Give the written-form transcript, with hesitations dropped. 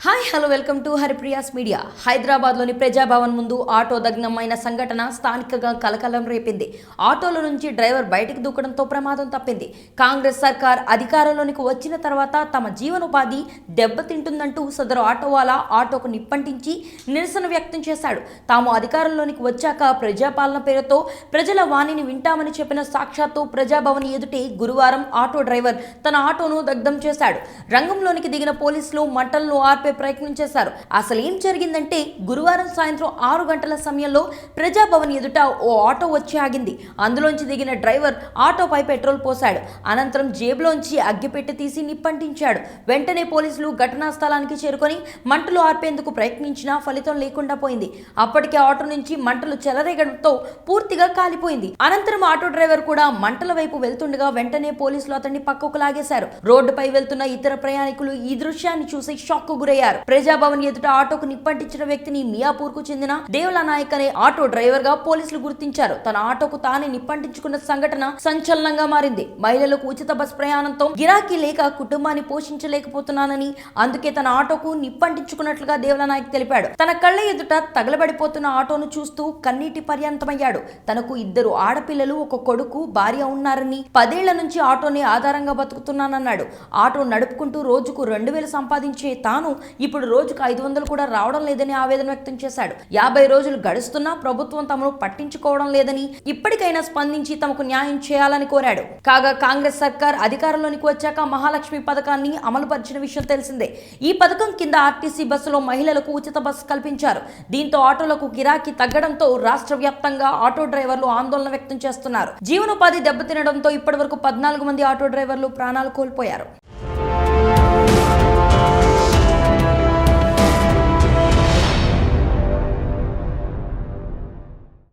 Hi hello welcome to Haripriya's media. హైదరాబాద్లోని ప్రజాభవన్ ముందు auto దగ్ధమైన సంఘటన స్థానికంగా కలకలం రేపింది. ఆటోలో నుంచి డ్రైవర్ బయటకు దూకడంతో ప్రమాదం తప్పింది. కాంగ్రెస్ సర్కార్ అధికారంలోనికి వచ్చిన తర్వాత తమ జీవనోపాధి దెబ్బతింటుందంటూ సదరు ఆటోవాలా ఆటోకు నిప్పంటించి నిరసన వ్యక్తం చేశాడు. తాము అధికారంలోనికి వచ్చాక ప్రజాపాలన పేరుతో ప్రజల వాణిని వింటామని చెప్పిన సాక్షాత్తు ప్రజాభవన్ ఎదుటే గురువారం ఆటో డ్రైవర్ తన ఆటోను దగ్ధం చేశాడు. రంగంలోనికి దిగిన పోలీసులు మంటలను ప్రయత్నం చేశారు. అసలు ఏం జరిగిందంటే గురువారం సాయంత్రం 6 గంటల సమయంలో ప్రజాభవన్ ఎదుట ఓ ఆటో వచ్చి ఆగింది. అందులోంచి దిగిన డ్రైవర్ ఆటోపై పెట్రోల్ పోశాడు. అనంతరం జేబులోంచి అగ్గిపెట్టె తీసి నిప్పంటించాడు. వెంటనే పోలీసులు ఘటనా స్థలానికి చేరుకొని మంటలు ఆర్పేందుకు ప్రయత్నించినా ఫలితం లేకుండా పోయింది. అప్పటికే ఆటో నుంచి మంటలు చెలరేగడంతో పూర్తిగా కాలిపోయింది. అనంతరం ఆటో డ్రైవర్ కూడా మంటల వైపు వెళ్తుండగా వెంటనే పోలీసులు అతన్ని పక్కకు లాగేశారు. రోడ్డుపై వెళ్తున్న ఇతర ప్రయాణికులు ఈ దృశ్యాన్ని చూసి షాక్ గురయ్యారు. ప్రజాభవన్ ఎదుట ఆటోకు నిప్పంటించిన వ్యక్తిని మియాపూర్ కు చెందిన దేవలా నాయక్ అనే ఆటో డ్రైవర్ గా పోలీసులు గుర్తించారు. తన ఆటోకు తానే నిప్పంటించుకున్న సంఘటన సంచలనంగా మారింది. మహిళలకు ఉచిత బస్ ప్రయాణంతో గిరాకీ లేక కుటుంబాన్ని పోషించలేకపోతున్నానని అందుకే తన ఆటోకు నిప్పంటించుకున్నట్లుగా దేవలా నాయక్ తెలిపాడు. తన కళ్ళ ఎదుట తగలబడిపోతున్న ఆటోను చూస్తూ కన్నీటి పర్యంతమయ్యాడు. తనకు 2 ఆడపిల్లలు, 1 కొడుకు, భార్య ఉన్నారని 10 ఏళ్ల నుంచి ఆటోని ఆధారంగా బతుకుతున్నానన్నాడు. ఆటో నడుపుకుంటూ రోజుకు 2000 సంపాదించే తాను ఇప్పుడు రోజుకు 500 కూడా రావడం లేదని ఆవేదన వ్యక్తం చేశాడు. 50 రోజులు గడుస్తున్నా ప్రభుత్వం తమను పట్టించుకోవడం లేదని, ఇప్పటికైనా స్పందించి తమకు న్యాయం చేయాలని కోరాడు. కాగా కాంగ్రెస్ సర్కార్ అధికారంలోనికి వచ్చాక మహాలక్ష్మి పథకాన్ని అమలుపరిచిన విషయం తెలిసిందే. ఈ పథకం కింద ఆర్టీసీ బస్సులో మహిళలకు ఉచిత బస్సు కల్పించారు. దీంతో ఆటోలకు గిరాకీ తగ్గడంతో రాష్ట్ర వ్యాప్తంగా ఆటో డ్రైవర్లు ఆందోళన వ్యక్తం చేస్తున్నారు. జీవనోపాధి దెబ్బతినడంతో ఇప్పటివరకు 14 మంది ఆటో డ్రైవర్లు ప్రాణాలు కోల్పోయారు.